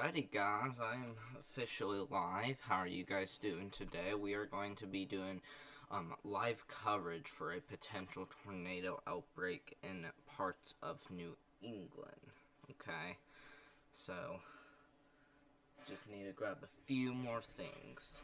Alrighty guys, I am officially live. How are you guys doing today? We are going to be doing live coverage for a potential tornado outbreak in parts of New England. Okay, so just need to grab a few more things.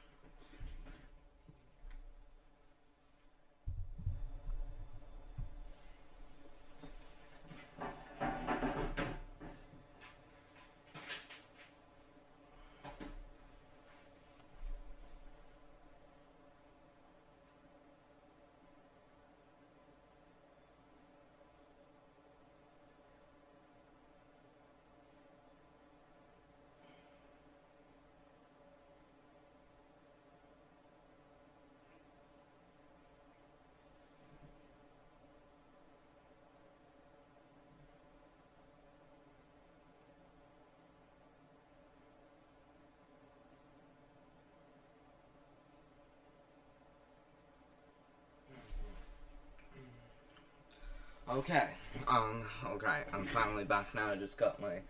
Okay, I'm finally back now. I just got my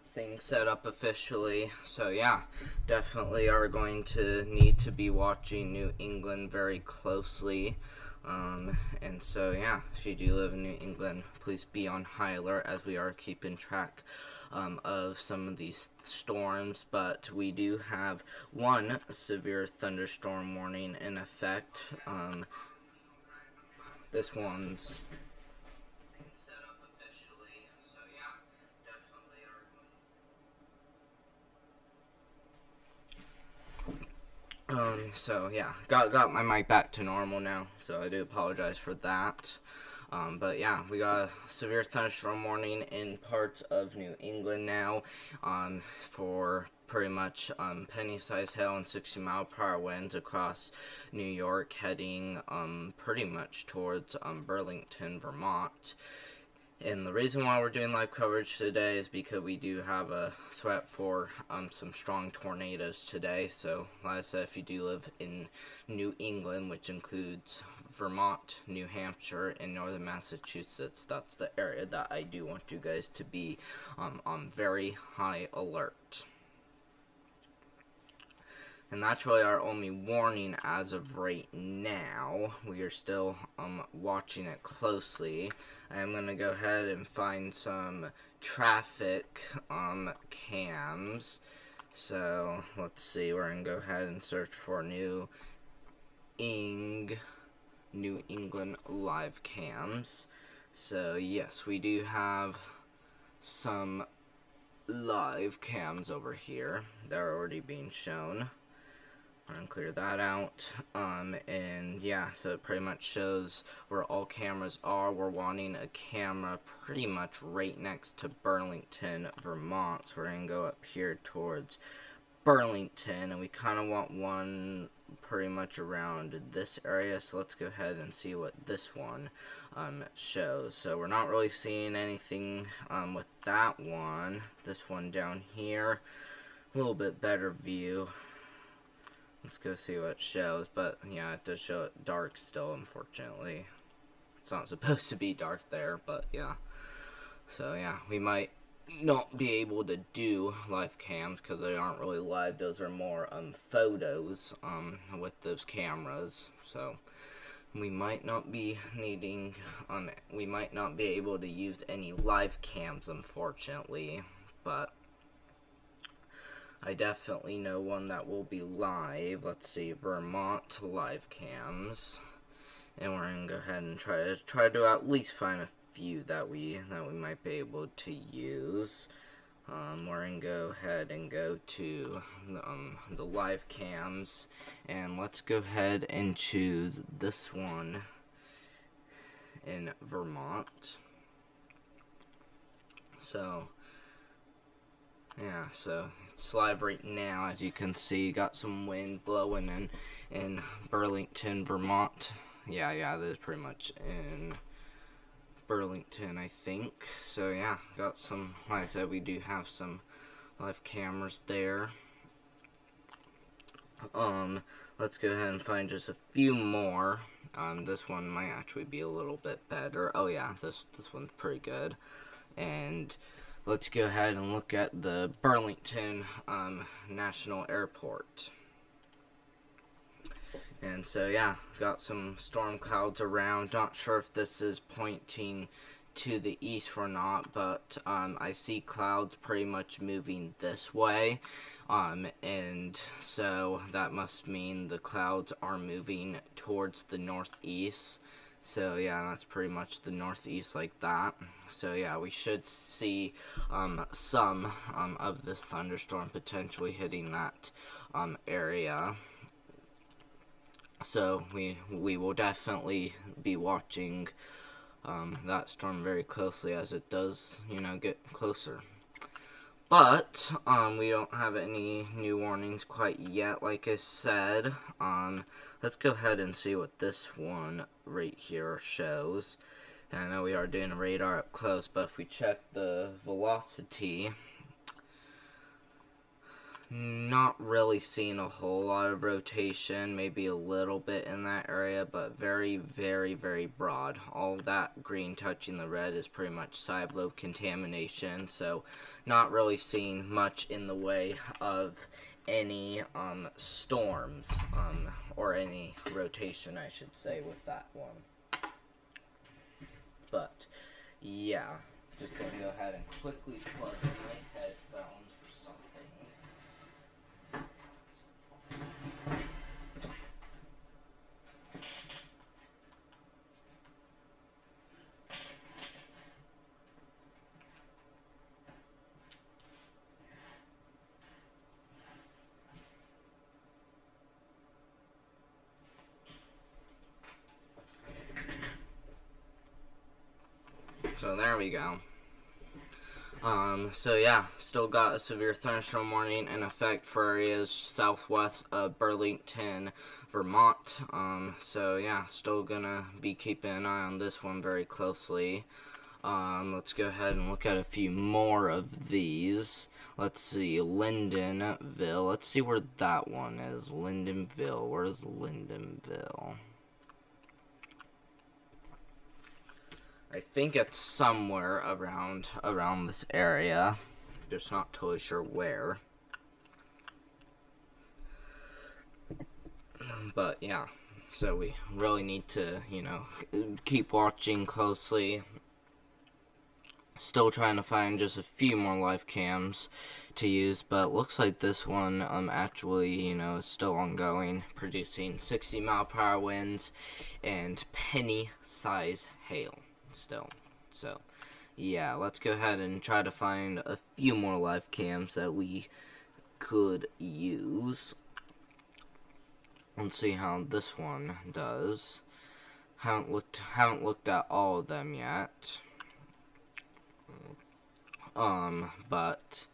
thing set up officially. So yeah, definitely are going to need to be watching New England very closely. And so yeah, if you do live in New England, please be on high alert as we are keeping track of some of these storms. But we do have one severe thunderstorm warning in effect. This one's set up officially, so yeah, definitely are. So yeah, got my mic back to normal now, so I do apologize for that. But yeah, we got a severe thunderstorm warning in parts of New England now, for pretty much penny-sized hail and 60-mile-per-hour winds across New York, heading pretty much towards Burlington, Vermont. And the reason why we're doing live coverage today is because we do have a threat for some strong tornadoes today. So, like I said, if you do live in New England, which includes Vermont, New Hampshire, and northern Massachusetts, that's the area that I do want you guys to be on very high alert. And that's really our only warning as of right now. We are still watching it closely. I'm going to go ahead and find some traffic cams. So, let's see. We're going to go ahead and search for New England live cams. So, yes, we do have some live cams over here. They're already being shown. And clear that out, and yeah, so it pretty much shows where all cameras are. We're wanting a camera pretty much right next to Burlington, Vermont, so we're going to go up here towards Burlington, and we kind of want one pretty much around this area, so let's go ahead and see what this one shows. So we're not really seeing anything with that one. This one down here, a little bit better view. Let's go see what it shows, but yeah, it does show it dark still, unfortunately. It's not supposed to be dark there, but yeah. So yeah, we might not be able to do live cams because they aren't really live. Those are more photos with those cameras. So we might not be needing, we might not be able to use any live cams, unfortunately, but I definitely know one that will be live. Let's see, Vermont live cams, and we're gonna go ahead and try to at least find a few that we might be able to use. We're gonna go ahead and go to the live cams, and let's go ahead and choose this one in Vermont. So yeah, so it's live right now. As you can see, got some wind blowing in Burlington, Vermont. Yeah, that is pretty much in Burlington, I think. So yeah, got some, like I said, we do have some live cameras there. Let's go ahead and find just a few more. This one might actually be a little bit better. Oh yeah, this one's pretty good. And let's go ahead and look at the Burlington National Airport. And so yeah, got some storm clouds around. Not sure if this is pointing to the east or not, but I see clouds pretty much moving this way, and so that must mean the clouds are moving towards the northeast. So yeah, that's pretty much the northeast like that. So yeah, we should see some of this thunderstorm potentially hitting that area. So we will definitely be watching that storm very closely as it does, get closer. But we don't have any new warnings quite yet, like I said. Let's go ahead and see what this one right here shows. And I know we are doing a radar up close, but if we check the velocity, not really seeing a whole lot of rotation, maybe a little bit in that area, but very, very, very broad. All that green touching the red is pretty much side lobe contamination, so not really seeing much in the way of any storms, or any rotation, I should say, with that one. But, yeah, just going to go ahead and quickly plug in my headphones for something. So there we go. So yeah, still got a severe thunderstorm warning in effect for areas southwest of Burlington, Vermont. So yeah, still gonna be keeping an eye on this one very closely. Let's go ahead and look at a few more of these. Let's see, Lindenville. Let's see where that one is. Lindenville. Where's Lindenville? I think it's somewhere around this area. Just not totally sure where. But yeah, so we really need to, keep watching closely. Still trying to find just a few more live cams to use, but it looks like this one actually, is still ongoing, producing 60-mile-per-hour winds and penny-size hail. Still. So, yeah, let's go ahead and try to find a few more live cams that we could use. Let's see how this one does. Haven't looked at all of them yet. But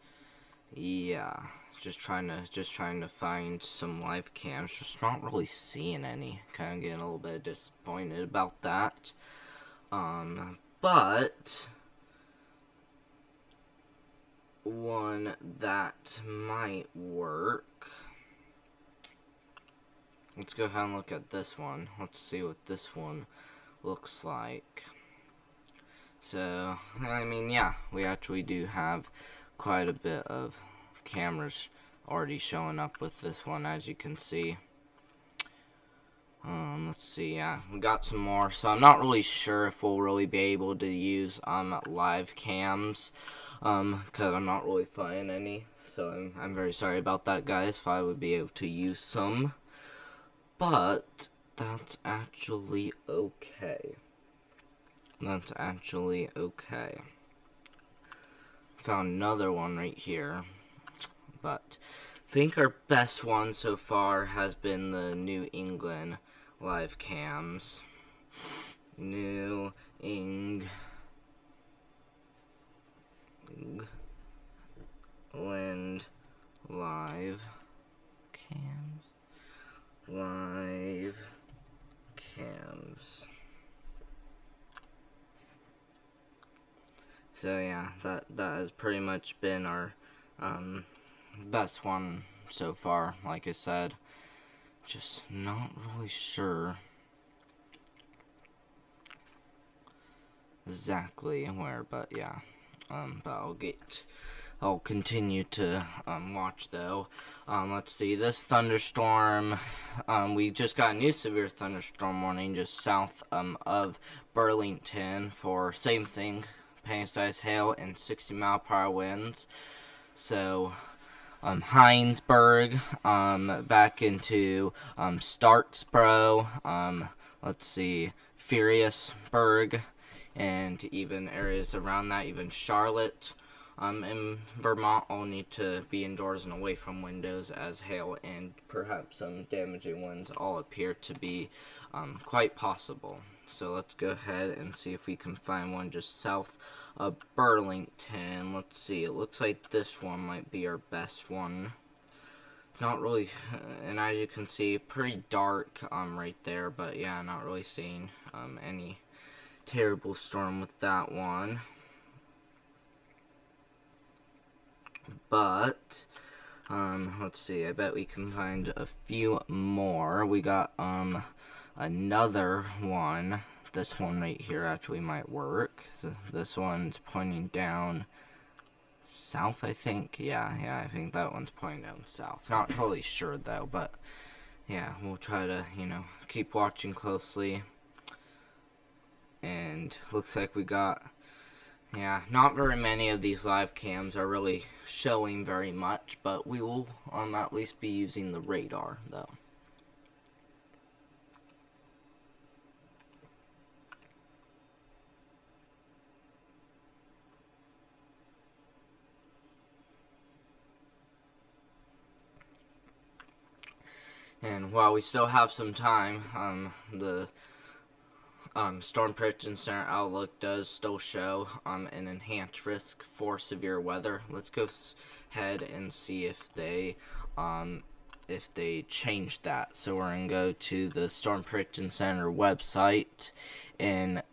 yeah, just trying to find some live cams. Just not really seeing any. Kind of getting a little bit disappointed about that. But one that might work. Let's go ahead and look at this one. Let's see what this one looks like. So, I mean, yeah, we actually do have quite a bit of cameras already showing up with this one, as you can see. Let's see, yeah, we got some more, so I'm not really sure if we'll really be able to use, live cams, because I'm not really finding any, so I'm very sorry about that, guys, if I would be able to use some, but that's actually okay. That's actually okay. Found another one right here, but I think our best one so far has been the New England live cams. New England live cams. Live cams. So yeah, that has pretty much been our best one so far, like I said. Just not really sure exactly where, but yeah. But I'll continue to watch though. Let's see, this thunderstorm, we just got a new severe thunderstorm warning just south of Burlington for same thing, penny-sized hail and 60-mile-per-hour winds. So Heinsberg, back into Starksboro, let's see, Furiousburg, and even areas around that, even Charlotte. In Vermont, all need to be indoors and away from windows as hail and perhaps some damaging winds all appear to be quite possible. So let's go ahead and see if we can find one just south of Burlington. Let's see, it looks like this one might be our best one. Not really, and as you can see, pretty dark right there, but yeah, not really seeing any terrible storm with that one. But let's see, I bet we can find a few more. We got another one. This one right here actually might work. So this one's pointing down south, I think. Yeah, I think that one's pointing down south. Not totally sure though, but yeah, we'll try to, keep watching closely. And looks like we got, not very many of these live cams are really showing very much, but we will at least be using the radar though. And while we still have some time, the Storm Prediction Center outlook does still show an enhanced risk for severe weather. Let's go ahead and see if they changed that. So we're gonna go to the Storm Prediction Center website, and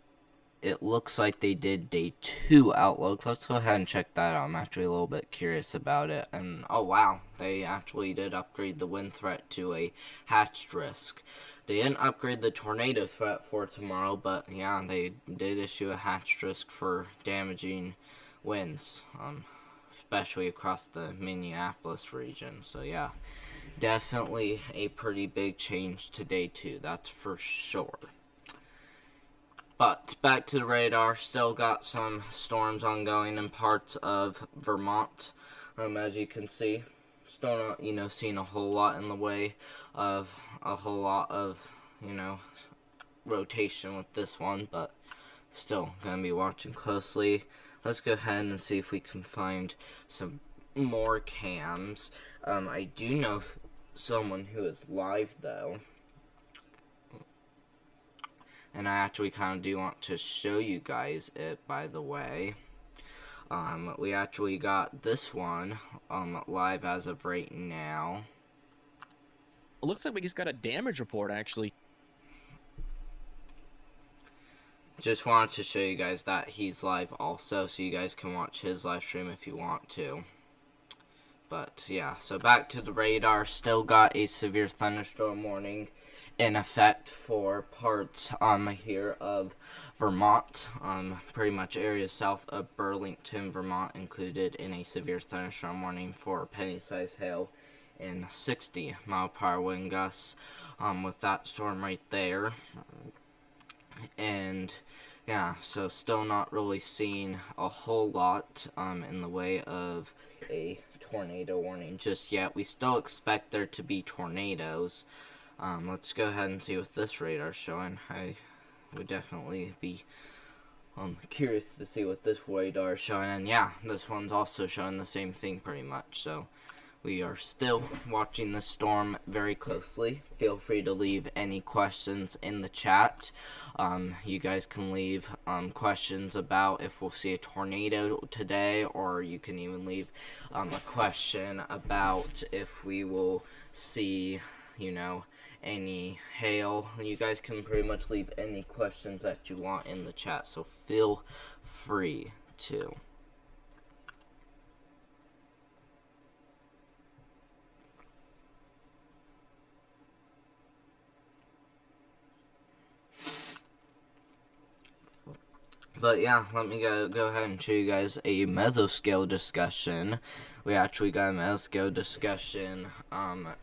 it looks like they did day 2 outlook. Let's go ahead and check that out. I'm actually a little bit curious about it. And oh wow, they actually did upgrade the wind threat to a hatched risk. They didn't upgrade the tornado threat for tomorrow, but yeah, they did issue a hatched risk for damaging winds, especially across the Minneapolis region. So yeah, definitely a pretty big change to day 2, that's for sure. But back to the radar, still got some storms ongoing in parts of Vermont, as you can see. Still not, seeing a whole lot in the way of a whole lot of, rotation with this one, but still gonna be watching closely. Let's go ahead and see if we can find some more cams. I do know someone who is live though, and I actually kind of do want to show you guys it, by the way. We actually got this one live as of right now. It looks like we just got a damage report, actually. Just wanted to show you guys that he's live also, so you guys can watch his live stream if you want to. But yeah, so back to the radar. Still got a severe thunderstorm warning in effect for parts here of Vermont. Pretty much areas south of Burlington, Vermont, included in a severe thunderstorm warning for penny-sized hail and 60-mile-per-hour wind gusts with that storm right there. And yeah, so still not really seeing a whole lot in the way of a tornado warning just yet. We still expect there to be tornadoes. Let's go ahead and see what this radar's showing. I would definitely be curious to see what this radar is showing. And yeah, this one's also showing the same thing pretty much. So we are still watching the storm very closely. Feel free to leave any questions in the chat. You guys can leave questions about if we'll see a tornado today, or you can even leave a question about if we will see, any hail. You guys can pretty much leave any questions that you want in the chat, so feel free to. But yeah, let me go ahead and show you guys a mesoscale discussion. We actually got a mesoscale discussion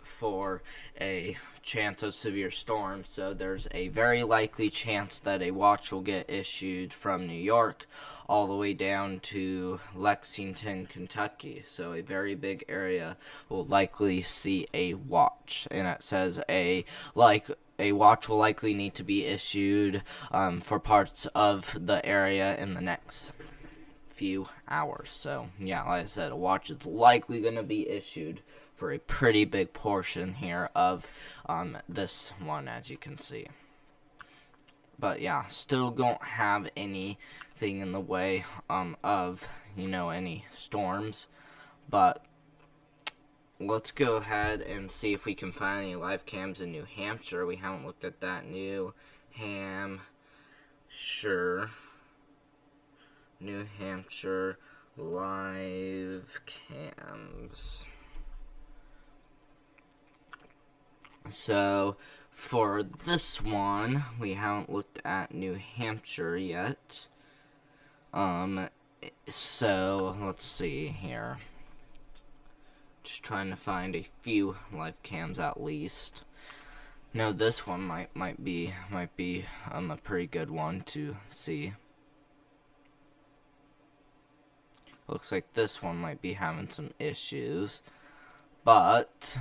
for a chance of severe storms. So there's a very likely chance that a watch will get issued from New York all the way down to Lexington, Kentucky. So a very big area will likely see a watch, and it says a watch will likely need to be issued for parts of the area in the next few hours. So, yeah, like I said, a watch is likely going to be issued for a pretty big portion here of this one, as you can see. But, yeah, still don't have anything in the way of, any storms. But let's go ahead and see if we can find any live cams in New Hampshire. We haven't looked at that. New Hampshire live cams. So for this one, we haven't looked at New Hampshire yet. So let's see here. Just trying to find a few live cams at least. No, this one might be a pretty good one to see. Looks like this one might be having some issues, but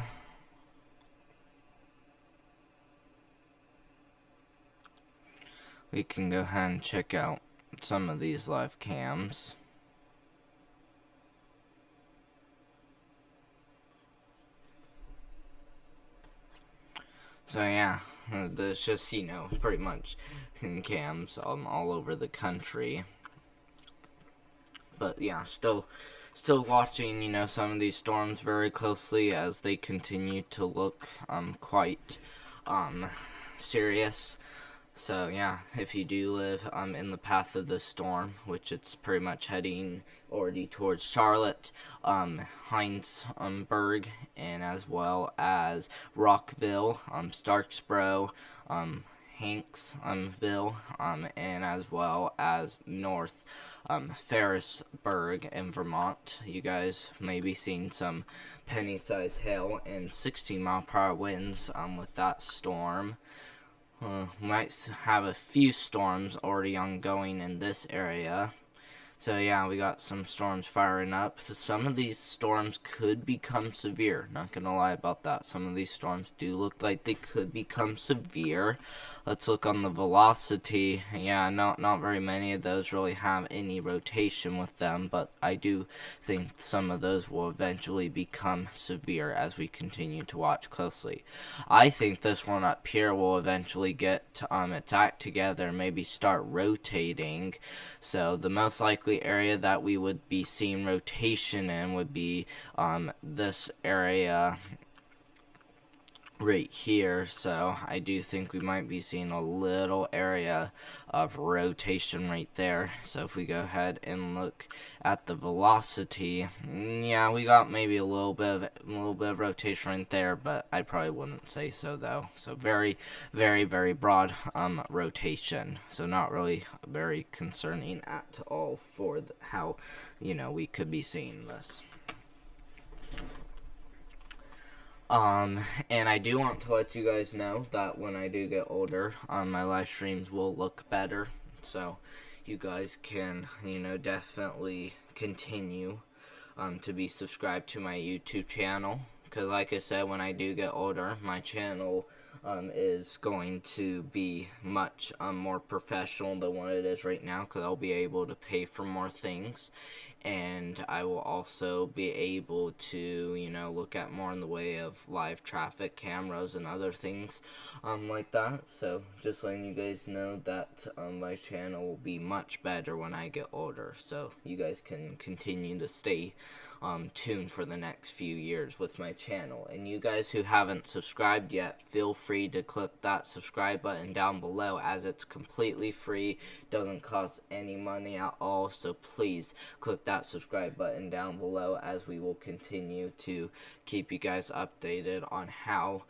we can go ahead and check out some of these live cams. So yeah, there's just, pretty much in cams all over the country. But yeah, still watching, some of these storms very closely as they continue to look quite serious. So yeah, if you do live in the path of this storm, which it's pretty much heading already towards Charlotte, Heinsberg, and as well as Rockville, Starksboro, Hanksville, and as well as North Ferrisburg in Vermont. You guys may be seeing some penny-sized hail and 16-mile-per-hour winds with that storm. Might have a few storms already ongoing in this area. So yeah, we got some storms firing up. So some of these storms could become severe. Not gonna lie about that. Some of these storms do look like they could become severe. Let's look on the velocity. Yeah, not very many of those really have any rotation with them, but I do think some of those will eventually become severe as we continue to watch closely. I think this one up here will eventually get its act together, maybe start rotating. So the most likely area that we would be seeing rotation in would be this area right here. So I do think we might be seeing a little area of rotation right there. So if we go ahead and look at the velocity, yeah, we got maybe a little bit of rotation right there, but I probably wouldn't say so though. So very, very, very broad rotation. So not really very concerning at all for how we could be seeing this. And I do want to let you guys know that when I do get older, my live streams will look better. So you guys can, definitely continue to be subscribed to my YouTube channel. Because like I said, when I do get older, my channel is going to be much more professional than what it is right now. Because I'll be able to pay for more things. And I will also be able to, look at more in the way of live traffic cameras and other things like that. So just letting you guys know that my channel will be much better when I get older. So you guys can continue to stay tuned for the next few years with my channel. And you guys who haven't subscribed yet, feel free to click that subscribe button down below, as it's completely free, doesn't cost any money at all. So please click that subscribe button down below, as we will continue to keep you guys updated on how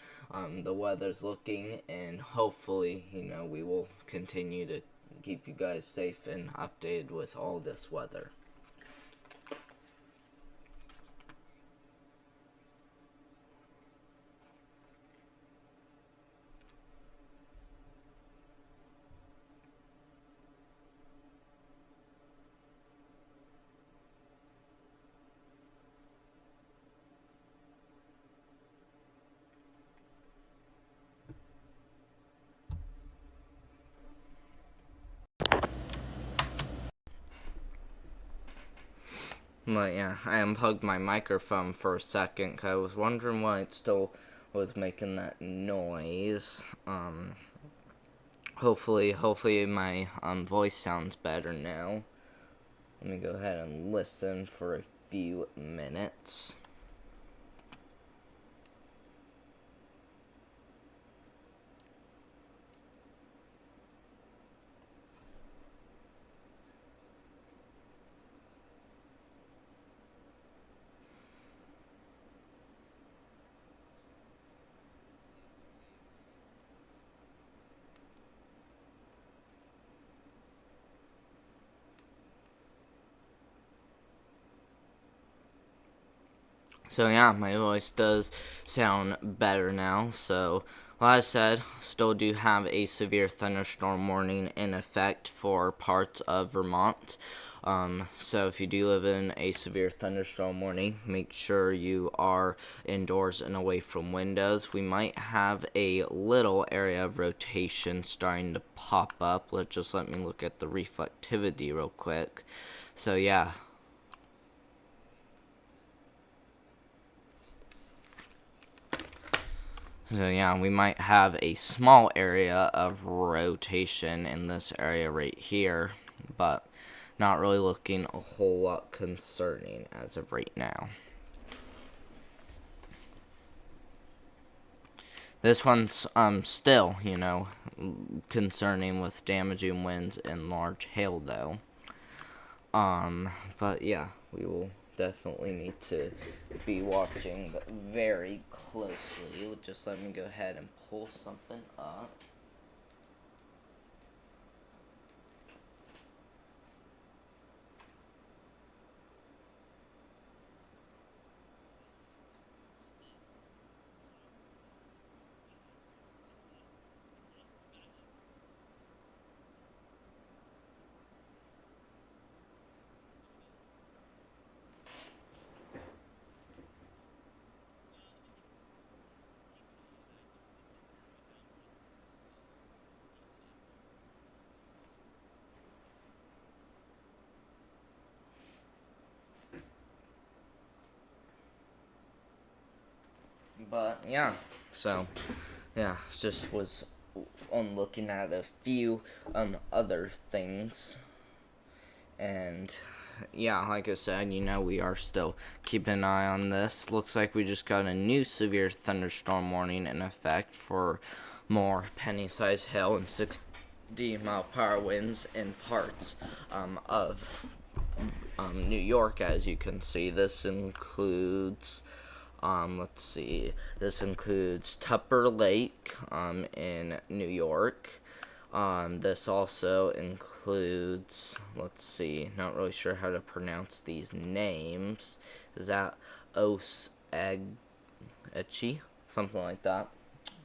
the weather's looking, and hopefully we will continue to keep you guys safe and updated with all this weather. But yeah, I unplugged my microphone for a second because I was wondering why it still was making that noise. Hopefully my voice sounds better now. Let me go ahead and listen for a few minutes. So yeah, my voice does sound better now. So, like I said, still do have a severe thunderstorm warning in effect for parts of Vermont. So if you do live in a severe thunderstorm warning, make sure you are indoors and away from windows. We might have a little area of rotation starting to pop up. Let me look at the reflectivity real quick. So yeah. So yeah, we might have a small area of rotation in this area right here, but not really looking a whole lot concerning as of right now. This one's still, concerning with damaging winds and large hail though. But yeah, we will definitely need to be watching very closely. Just let me go ahead and pull something up. But yeah, so yeah, just was looking at a few other things, and yeah, like I said, we are still keeping an eye on this. Looks like we just got a new severe thunderstorm warning in effect for more penny-sized hail and 60-mile-per-hour winds in parts of New York. As you can see, this includes let's see. This includes Tupper Lake in New York. This also includes, let's see, not really sure how to pronounce these names. Is that Osage? Something like that.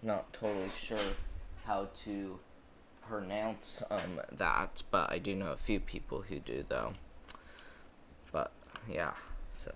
Not totally sure how to pronounce that, but I do know a few people who do though. But yeah, so.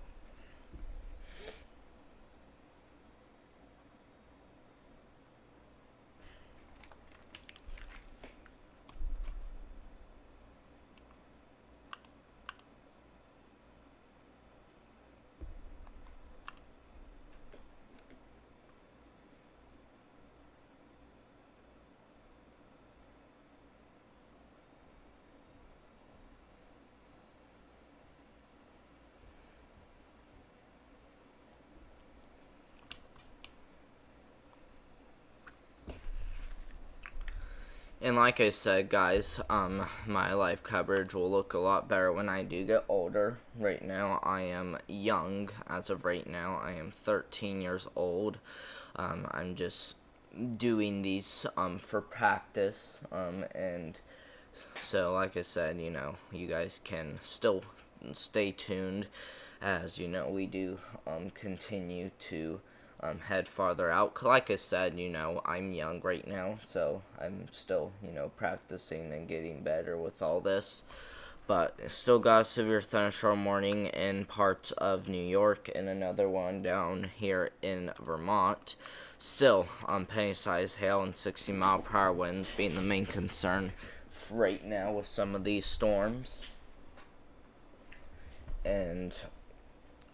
And like I said, guys, my life coverage will look a lot better when I do get older. Right now, I am young. As of right now, I am 13 years old. I'm just doing these for practice, and So, like I said, you guys can still stay tuned as, we do continue to head farther out. Like I said, I'm young right now, so I'm still, practicing and getting better with all this. But still got a severe thunderstorm warning in parts of New York and another one down here in Vermont. Still, penny-sized hail and 60-mile-per-hour winds being the main concern right now with some of these storms. And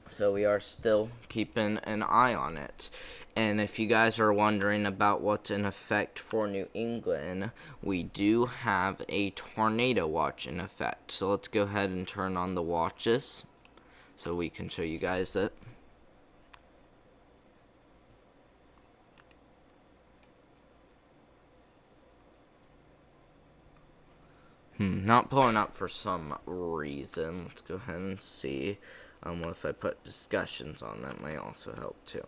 so we are still keeping an eye on it. And if you guys are wondering about what's in effect for New England, we do have a tornado watch in effect. So let's go ahead and turn on the watches so we can show you guys it. Not pulling up for some reason. Let's go ahead and see. If I put discussions on, that might also help too.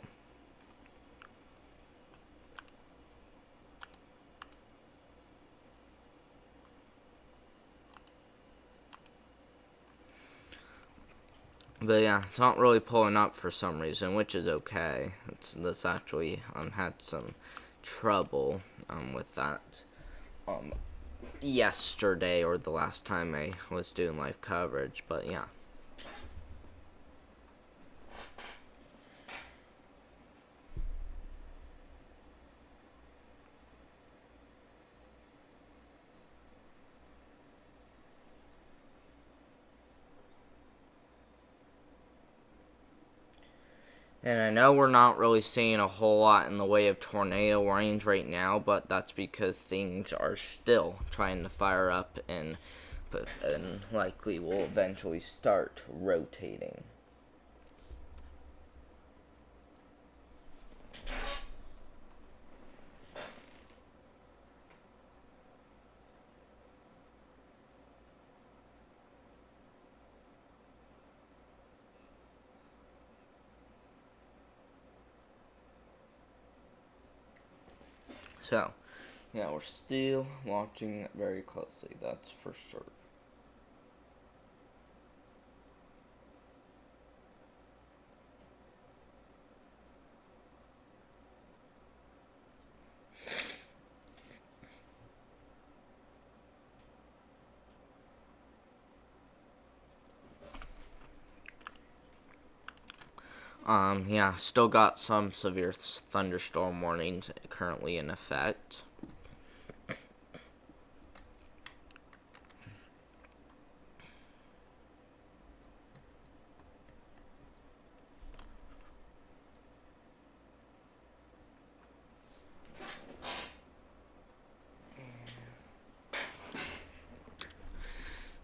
But yeah, it's not really pulling up for some reason, which is okay. This actually had some trouble with that yesterday or the last time I was doing live coverage, but yeah. And I know we're not really seeing a whole lot in the way of tornado warnings right now, but that's because things are still trying to fire up and likely will eventually start rotating. So, yeah, we're still watching very closely, that's for sure. Yeah, still got some severe thunderstorm warnings currently in effect.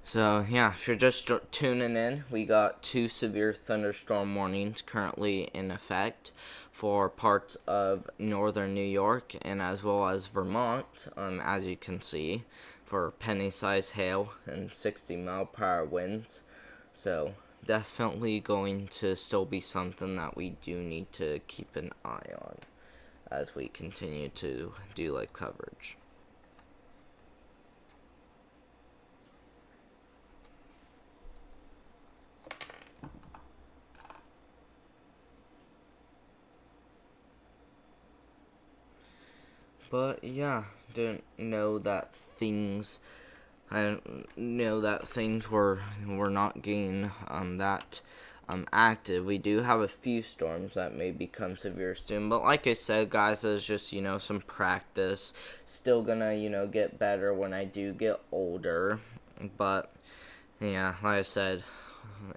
So, yeah, if you're just tuning in, we got 2 severe thunderstorm warnings currently in effect for parts of northern New York and as well as Vermont, as you can see, for penny-sized hail and 60-mile-per-hour winds. So, definitely going to still be something that we do need to keep an eye on as we continue to do live coverage. But yeah, I know that things were not getting that active. We do have a few storms that may become severe soon, but like I said, guys, it's just some practice. Still gonna get better when I do get older, but yeah, like I said,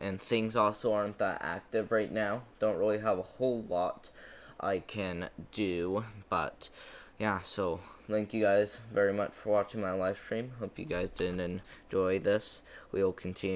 and things also aren't that active right now. Don't really have a whole lot I can do, but yeah, so thank you guys very much for watching my live stream. Hope you guys did enjoy this. We will continue